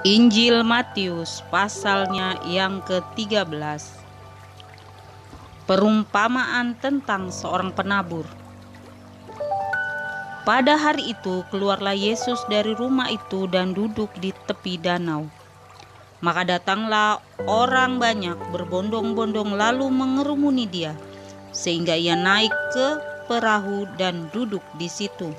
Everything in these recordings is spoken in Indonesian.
Injil Matius pasalnya yang ke-13. Perumpamaan tentang seorang penabur. Pada hari itu keluarlah Yesus dari rumah itu dan duduk di tepi danau. Maka datanglah orang banyak berbondong-bondong lalu mengerumuni dia, sehingga ia naik ke perahu dan duduk di situ.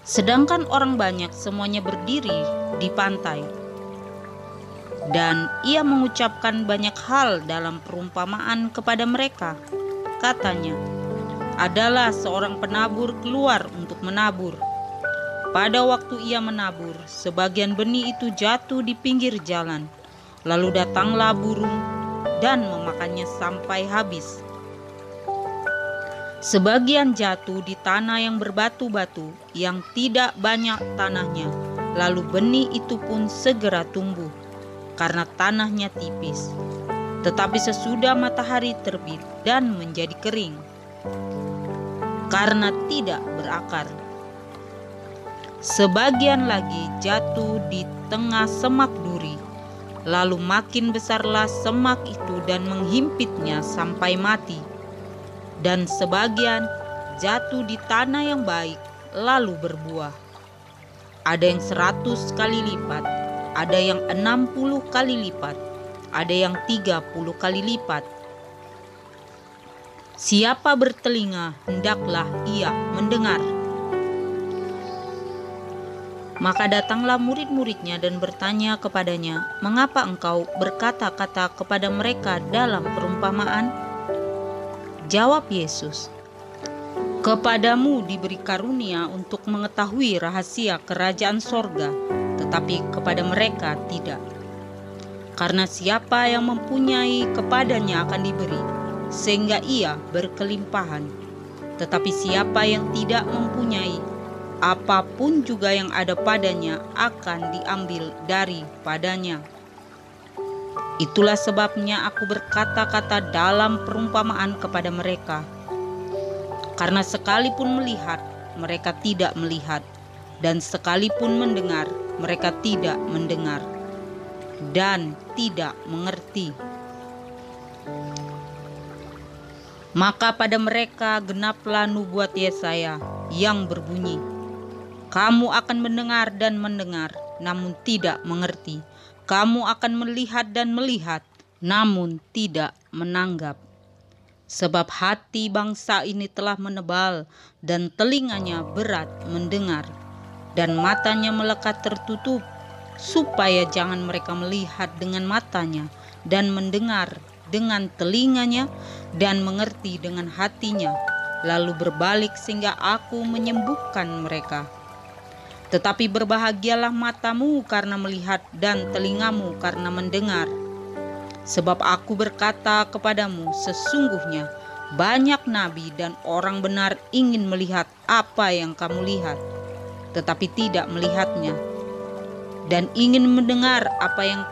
Sedangkan orang banyak semuanya berdiri di pantai. Dan ia mengucapkan banyak hal dalam perumpamaan kepada mereka. Katanya, adalah seorang penabur keluar untuk menabur. Pada waktu ia menabur, sebagian benih itu jatuh di pinggir jalan. Lalu datanglah burung dan memakannya sampai habis. Sebagian jatuh di tanah yang berbatu-batu, yang tidak banyak tanahnya. Lalu benih itu pun segera tumbuh, karena tanahnya tipis. Tetapi sesudah matahari terbit dan menjadi kering, karena tidak berakar. Sebagian lagi jatuh di tengah semak duri, lalu makin besarlah semak itu dan menghimpitnya sampai mati. Dan sebagian jatuh di tanah yang baik, lalu berbuah. Ada yang 100 kali lipat, ada yang 60 kali lipat, ada yang 30 kali lipat. Siapa bertelinga, hendaklah ia mendengar. Maka datanglah murid-muridnya dan bertanya kepadanya, mengapa engkau berkata-kata kepada mereka dalam perumpamaan? Jawab Yesus, kepadamu diberi karunia untuk mengetahui rahasia kerajaan sorga, tetapi kepada mereka tidak. Karena siapa yang mempunyai kepadanya akan diberi, sehingga ia berkelimpahan. Tetapi siapa yang tidak mempunyai, apapun juga yang ada padanya akan diambil daripadanya. Itulah sebabnya aku berkata-kata dalam perumpamaan kepada mereka. Karena sekalipun melihat, mereka tidak melihat, dan sekalipun mendengar, mereka tidak mendengar, dan tidak mengerti. Maka pada mereka genaplah nubuat Yesaya yang berbunyi, kamu akan mendengar dan mendengar, namun tidak mengerti. Kamu akan melihat dan melihat, namun tidak menanggap. Sebab hati bangsa ini telah menebal, dan telinganya berat mendengar, dan matanya melekat tertutup, supaya jangan mereka melihat dengan matanya, dan mendengar dengan telinganya, dan mengerti dengan hatinya, lalu berbalik sehingga aku menyembuhkan mereka. Tetapi berbahagialah matamu karena melihat dan telingamu karena mendengar. Sebab aku berkata kepadamu, sesungguhnya banyak nabi dan orang benar ingin melihat apa yang kamu lihat, tetapi tidak melihatnya, dan ingin mendengar apa yang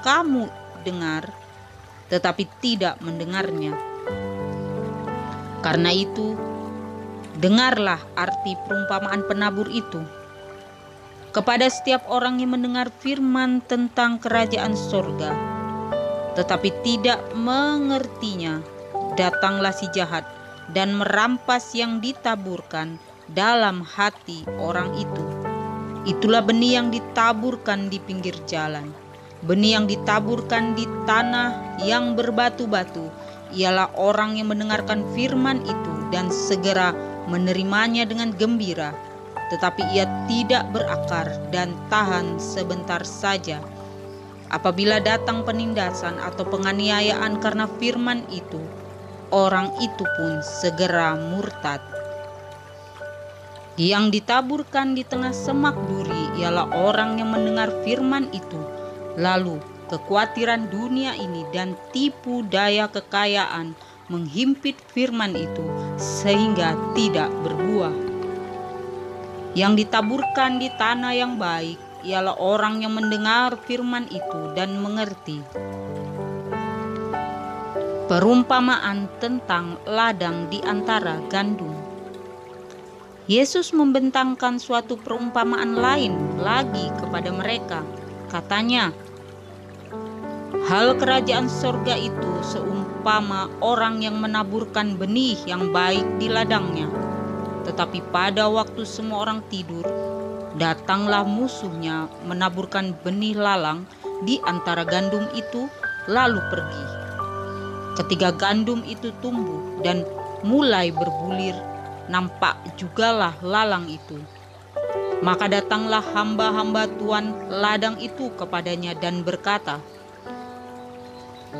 kamu dengar, tetapi tidak mendengarnya. Karena itu, dengarlah arti perumpamaan penabur itu. Kepada setiap orang yang mendengar firman tentang kerajaan sorga, tetapi tidak mengertinya, datanglah si jahat dan merampas yang ditaburkan dalam hati orang itu. Itulah benih yang ditaburkan di pinggir jalan. Benih yang ditaburkan di tanah yang berbatu-batu ialah orang yang mendengarkan firman itu dan segera menerimanya dengan gembira. Tetapi ia tidak berakar dan tahan sebentar saja. Apabila datang penindasan atau penganiayaan karena firman itu, orang itu pun segera murtad. Yang ditaburkan di tengah semak duri ialah orang yang mendengar firman itu, lalu kekhawatiran dunia ini dan tipu daya kekayaan menghimpit firman itu sehingga tidak berbuah. Yang ditaburkan di tanah yang baik ialah orang yang mendengar firman itu dan mengerti. Perumpamaan tentang ladang di antara gandum. Yesus membentangkan suatu perumpamaan lain lagi kepada mereka. Katanya, hal kerajaan sorga itu seumpama orang yang menaburkan benih yang baik di ladangnya. Tetapi pada waktu semua orang tidur, datanglah musuhnya menaburkan benih lalang di antara gandum itu, lalu pergi. Ketika gandum itu tumbuh dan mulai berbulir, nampak jugalah lalang itu. Maka datanglah hamba-hamba tuan ladang itu kepadanya dan berkata,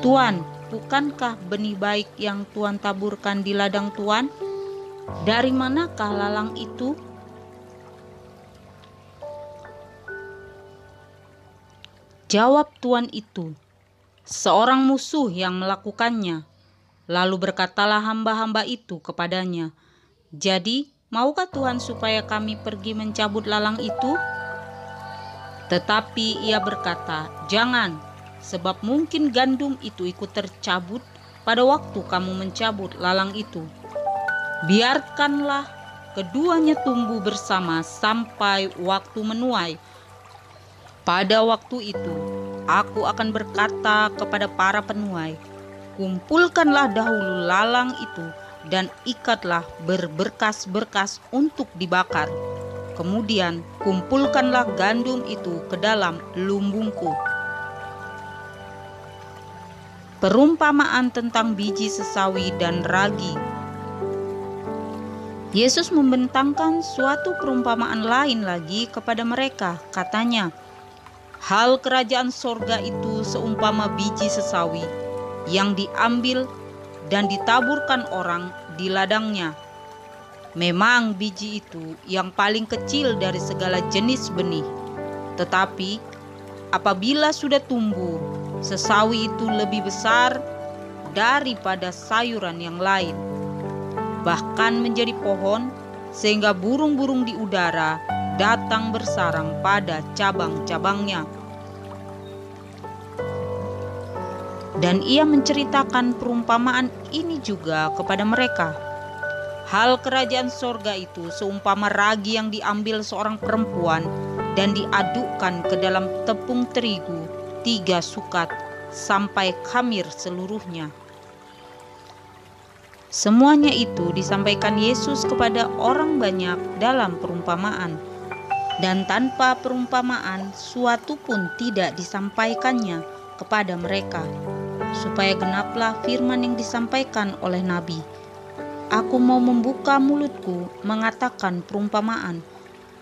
Tuan, bukankah benih baik yang Tuan taburkan di ladang Tuan? Dari manakah lalang itu? Jawab tuan itu, seorang musuh yang melakukannya. Lalu berkatalah hamba-hamba itu kepadanya, jadi maukah Tuhan supaya kami pergi mencabut lalang itu? Tetapi ia berkata, jangan, sebab mungkin gandum itu ikut tercabut pada waktu kamu mencabut lalang itu. Biarkanlah keduanya tumbuh bersama sampai waktu menuai. Pada waktu itu, aku akan berkata kepada para penuai, kumpulkanlah dahulu lalang itu dan ikatlah berberkas-berkas untuk dibakar. Kemudian kumpulkanlah gandum itu ke dalam lumbungku. Perumpamaan tentang biji sesawi dan ragi. Yesus membentangkan suatu perumpamaan lain lagi kepada mereka. Katanya, hal kerajaan sorga itu seumpama biji sesawi yang diambil dan ditaburkan orang di ladangnya. Memang biji itu yang paling kecil dari segala jenis benih. Tetapi apabila sudah tumbuh, sesawi itu lebih besar daripada sayuran yang lain, bahkan menjadi pohon, sehingga burung-burung di udara datang bersarang pada cabang-cabangnya. Dan ia menceritakan perumpamaan ini juga kepada mereka. Hal kerajaan sorga itu seumpama ragi yang diambil seorang perempuan dan diadukkan ke dalam tepung terigu 3 sukat sampai khamir seluruhnya. Semuanya itu disampaikan Yesus kepada orang banyak dalam perumpamaan. Dan tanpa perumpamaan suatu pun tidak disampaikannya kepada mereka, supaya genaplah firman yang disampaikan oleh Nabi. Aku mau membuka mulutku mengatakan perumpamaan.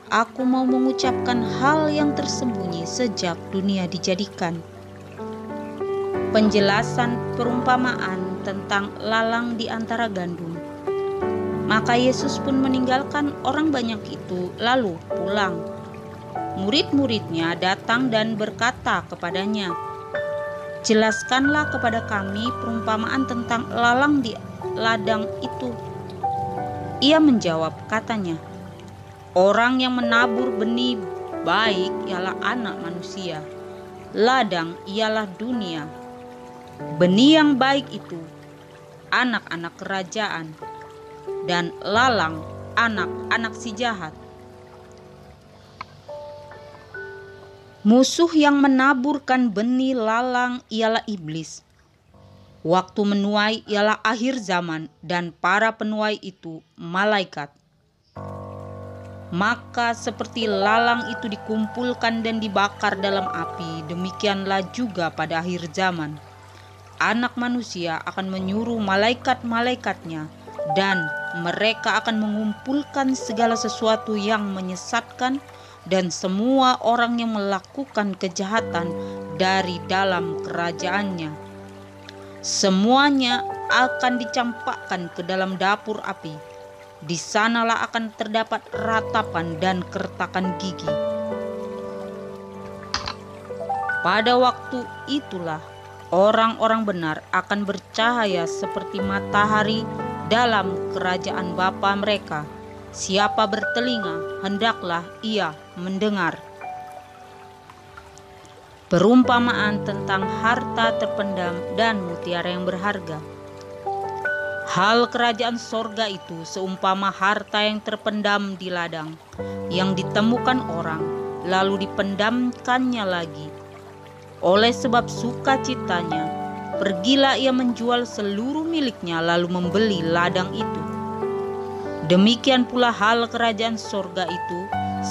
Aku mau mengucapkan hal yang tersembunyi sejak dunia dijadikan. Penjelasan perumpamaan tentang lalang di antara gandum. Maka Yesus pun meninggalkan orang banyak itu lalu pulang. Murid-muridnya datang dan berkata kepadanya, jelaskanlah kepada kami perumpamaan tentang lalang di ladang itu. Ia menjawab, katanya, orang yang menabur benih baik ialah anak manusia. Ladang ialah dunia. Benih yang baik itu anak-anak kerajaan, dan lalang anak-anak si jahat. Musuh yang menaburkan benih lalang ialah iblis. Waktu menuai ialah akhir zaman, dan para penuai itu malaikat. Maka seperti lalang itu dikumpulkan dan dibakar dalam api, demikianlah juga pada akhir zaman. Anak manusia akan menyuruh malaikat-malaikatnya, dan mereka akan mengumpulkan segala sesuatu yang menyesatkan dan semua orang yang melakukan kejahatan dari dalam kerajaannya. Semuanya akan dicampakkan ke dalam dapur api. Di sanalah akan terdapat ratapan dan kertakan gigi. Pada waktu itulah orang-orang benar akan bercahaya seperti matahari dalam kerajaan Bapa mereka. Siapa bertelinga, hendaklah ia mendengar. Perumpamaan tentang harta terpendam dan mutiara yang berharga. Hal kerajaan sorga itu seumpama harta yang terpendam di ladang, yang ditemukan orang, lalu dipendamkannya lagi. Oleh sebab sukacitanya, pergilah ia menjual seluruh miliknya lalu membeli ladang itu. Demikian pula hal kerajaan sorga itu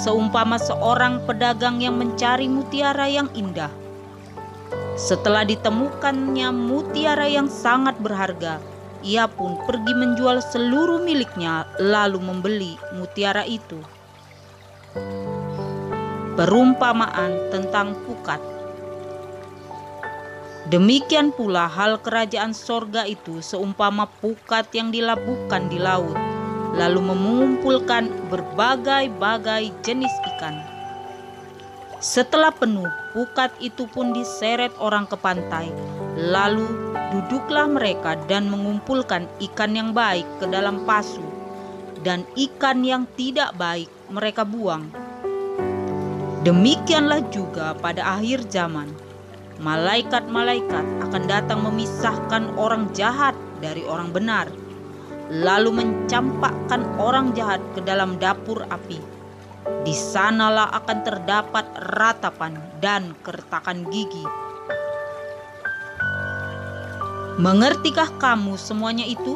seumpama seorang pedagang yang mencari mutiara yang indah. Setelah ditemukannya mutiara yang sangat berharga, ia pun pergi menjual seluruh miliknya lalu membeli mutiara itu. Perumpamaan tentang pukat. Demikian pula hal kerajaan sorga itu seumpama pukat yang dilabuhkan di laut, lalu mengumpulkan berbagai-bagai jenis ikan. Setelah penuh, pukat itu pun diseret orang ke pantai, lalu duduklah mereka dan mengumpulkan ikan yang baik ke dalam pasu, dan ikan yang tidak baik mereka buang. Demikianlah juga pada akhir zaman, malaikat-malaikat akan datang memisahkan orang jahat dari orang benar, lalu mencampakkan orang jahat ke dalam dapur api. Di sanalah akan terdapat ratapan dan keretakan gigi. Mengertikah kamu semuanya itu?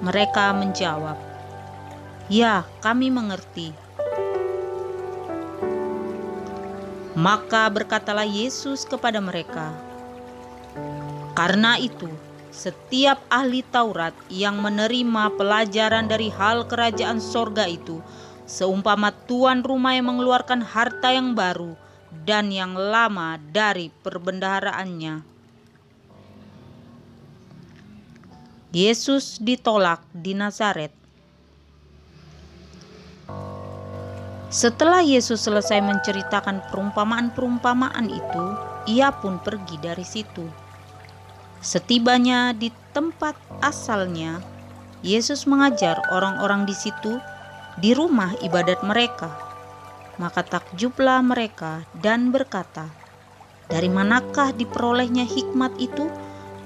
Mereka menjawab, "Ya, kami mengerti." Maka berkatalah Yesus kepada mereka, "Karena itu, setiap ahli Taurat yang menerima pelajaran dari hal kerajaan sorga itu, seumpama tuan rumah yang mengeluarkan harta yang baru dan yang lama dari perbendaharaannya." Yesus ditolak di Nazaret. Setelah Yesus selesai menceritakan perumpamaan-perumpamaan itu, ia pun pergi dari situ. Setibanya di tempat asalnya, Yesus mengajar orang-orang di situ di rumah ibadat mereka. Maka takjublah mereka dan berkata, "Dari manakah diperolehnya hikmat itu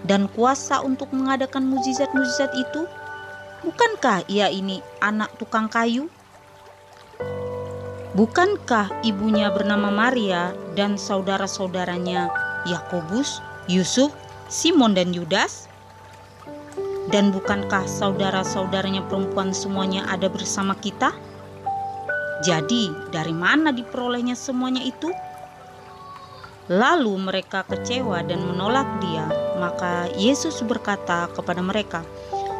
dan kuasa untuk mengadakan mukjizat-mukjizat itu? Bukankah ia ini anak tukang kayu? Bukankah ibunya bernama Maria dan saudara-saudaranya Yakobus, Yusuf, Simon dan Yudas? Dan bukankah saudara-saudaranya perempuan semuanya ada bersama kita? Jadi dari mana diperolehnya semuanya itu?" Lalu mereka kecewa dan menolak dia. Maka Yesus berkata kepada mereka,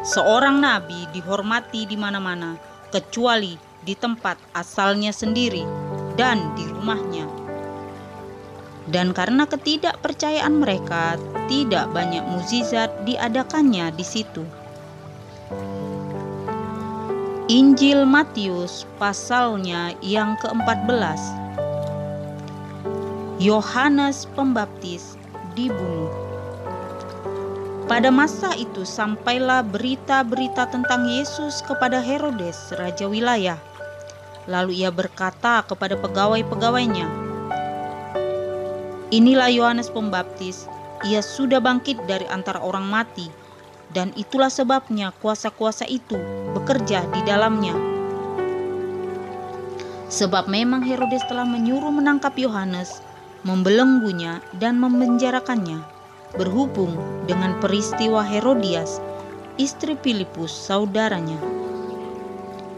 "Seorang nabi dihormati di mana-mana, kecuali di tempat asalnya sendiri dan di rumahnya." Dan karena ketidakpercayaan mereka, tidak banyak mukjizat diadakannya di situ. Injil Matius pasalnya yang ke-14. Yohanes Pembaptis dibunuh. Pada masa itu sampailah berita-berita tentang Yesus kepada Herodes, raja wilayah. Lalu ia berkata kepada pegawai-pegawainya, "Inilah Yohanes Pembaptis, ia sudah bangkit dari antara orang mati, dan itulah sebabnya kuasa-kuasa itu bekerja di dalamnya." Sebab memang Herodes telah menyuruh menangkap Yohanes, membelenggunya dan memenjarakannya, berhubung dengan peristiwa Herodias, istri Filipus saudaranya.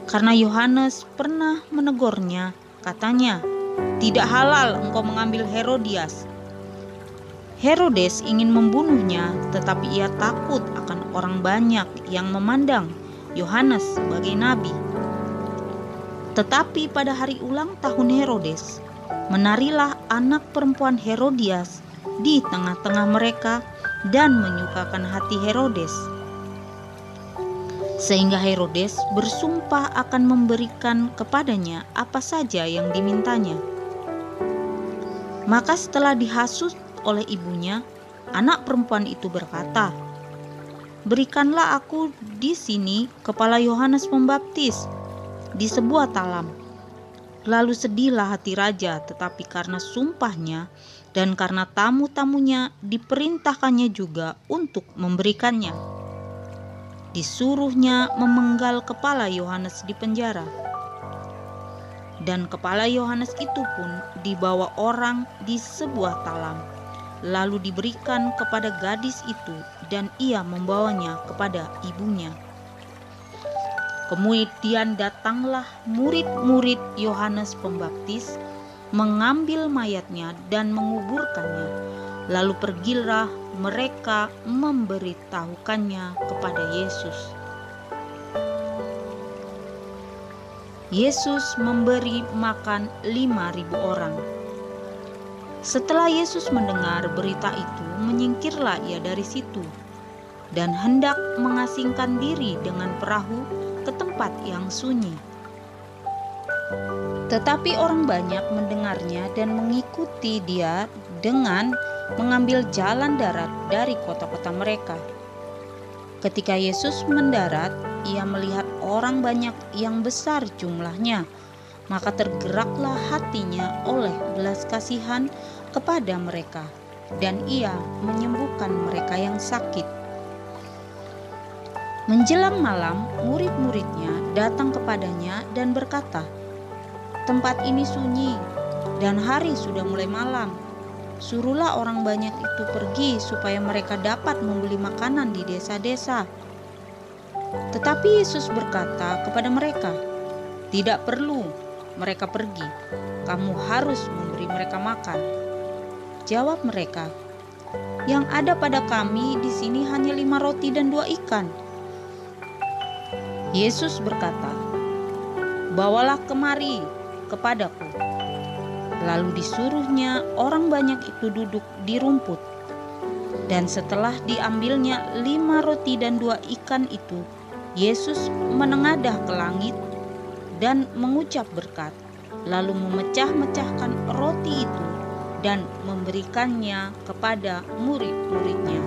Karena Yohanes pernah menegurnya, katanya, "Tidak halal engkau mengambil Herodias." Herodes ingin membunuhnya, tetapi ia takut akan orang banyak yang memandang Yohanes sebagai nabi. Tetapi pada hari ulang tahun Herodes, menarilah anak perempuan Herodias di tengah-tengah mereka dan menyukakan hati Herodes. Sehingga Herodes bersumpah akan memberikan kepadanya apa saja yang dimintanya. Maka setelah dihasut oleh ibunya, anak perempuan itu berkata, "Berikanlah aku di sini kepala Yohanes Pembaptis di sebuah talam." Lalu sedihlah hati raja, tetapi karena sumpahnya dan karena tamu-tamunya diperintahkannya juga untuk memberikannya. disuruhnya memenggal kepala Yohanes di penjara. Dan kepala Yohanes itu pun dibawa orang di sebuah talam, lalu diberikan kepada gadis itu, dan ia membawanya kepada ibunya. Kemudian datanglah murid-murid Yohanes Pembaptis, mengambil mayatnya dan menguburkannya. Lalu pergilah mereka memberitahukannya kepada Yesus. Yesus memberi makan 5.000 orang. Setelah Yesus mendengar berita itu, menyingkirlah ia dari situ dan hendak mengasingkan diri dengan perahu ke tempat yang sunyi. Tetapi orang banyak mendengarnya dan mengikuti dia dengan mengambil jalan darat dari kota-kota mereka. Ketika Yesus mendarat, ia melihat orang banyak yang besar jumlahnya, maka tergeraklah hatinya oleh belas kasihan kepada mereka, dan ia menyembuhkan mereka yang sakit. Menjelang malam, murid-muridnya datang kepadanya dan berkata, "Tempat ini sunyi dan hari sudah mulai malam. Suruhlah orang banyak itu pergi supaya mereka dapat membeli makanan di desa-desa." Tetapi Yesus berkata kepada mereka, "Tidak perlu mereka pergi, kamu harus memberi mereka makan." Jawab mereka, "Yang ada pada kami di sini hanya 5 roti dan 2 ikan." Yesus berkata, "Bawalah kemari kepadaku." Lalu disuruhnya orang banyak itu duduk di rumput. Dan setelah diambilnya 5 roti dan 2 ikan itu, Yesus menengadah ke langit dan mengucap berkat, lalu memecah-mecahkan roti itu dan memberikannya kepada murid-muridnya.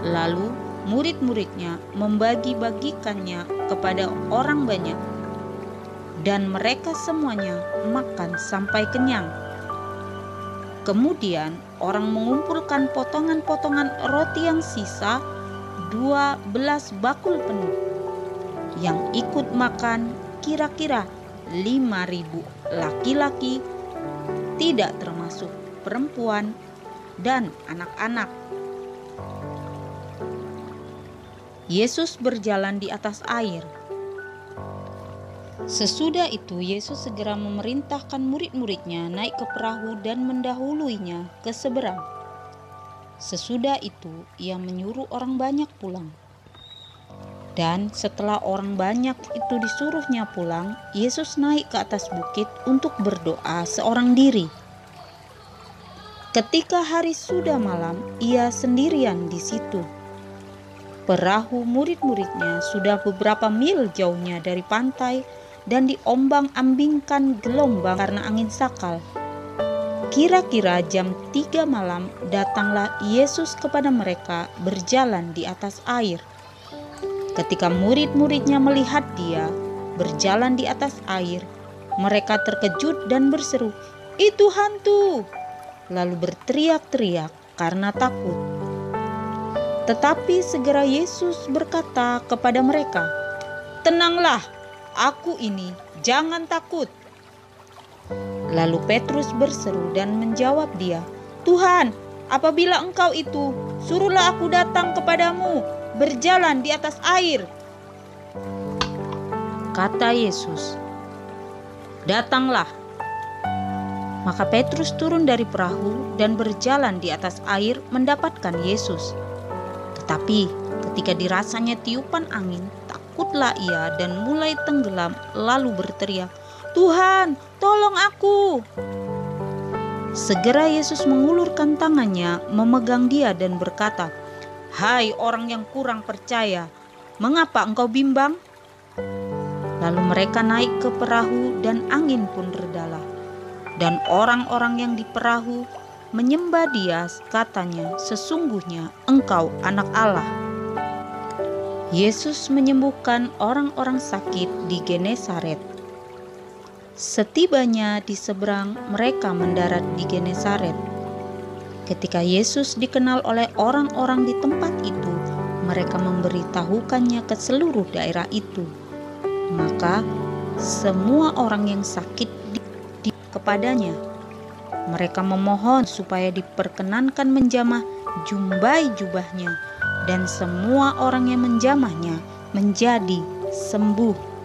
Lalu murid-muridnya membagi-bagikannya kepada orang banyak, dan mereka semuanya makan sampai kenyang. Kemudian orang mengumpulkan potongan-potongan roti yang sisa 12 bakul penuh. Yang ikut makan kira-kira 5.000 laki-laki, tidak termasuk perempuan dan anak-anak. Yesus berjalan di atas air. Sesudah itu Yesus segera memerintahkan murid-muridnya naik ke perahu dan mendahuluinya ke seberang. Sesudah itu ia menyuruh orang banyak pulang. Dan setelah orang banyak itu disuruhnya pulang, Yesus naik ke atas bukit untuk berdoa seorang diri. Ketika hari sudah malam, ia sendirian di situ. Perahu murid-muridnya sudah beberapa mil jauhnya dari pantai dan diombang-ambingkan gelombang karena angin sakal. Kira-kira jam 3 malam datanglah Yesus kepada mereka berjalan di atas air. Ketika murid-muridnya melihat dia berjalan di atas air, mereka terkejut dan berseru, "Itu hantu!" Lalu berteriak-teriak karena takut. Tetapi segera Yesus berkata kepada mereka, "Tenanglah, aku ini, jangan takut." Lalu Petrus berseru dan menjawab dia, "Tuhan, apabila Engkau itu, suruhlah aku datang kepadamu berjalan di atas air." Kata Yesus, "Datanglah." Maka Petrus turun dari perahu dan berjalan di atas air mendapatkan Yesus. Tetapi ketika dirasanya tiupan angin, takutlah ia dan mulai tenggelam, lalu berteriak, "Tuhan, tolong aku!" Segera Yesus mengulurkan tangannya, memegang dia dan berkata, "Hai orang yang kurang percaya, mengapa engkau bimbang?" Lalu mereka naik ke perahu dan angin pun redalah. Dan orang-orang yang di perahu menyembah dia, katanya, "Sesungguhnya engkau anak Allah." Yesus menyembuhkan orang-orang sakit di Genesaret. Setibanya di seberang, mereka mendarat di Genesaret. Ketika Yesus dikenal oleh orang-orang di tempat itu, mereka memberitahukannya ke seluruh daerah itu. Maka semua orang yang sakit kepadanya. Mereka memohon supaya diperkenankan menjamah jumbai jubahnya, dan semua orang yang menjamahnya menjadi sembuh.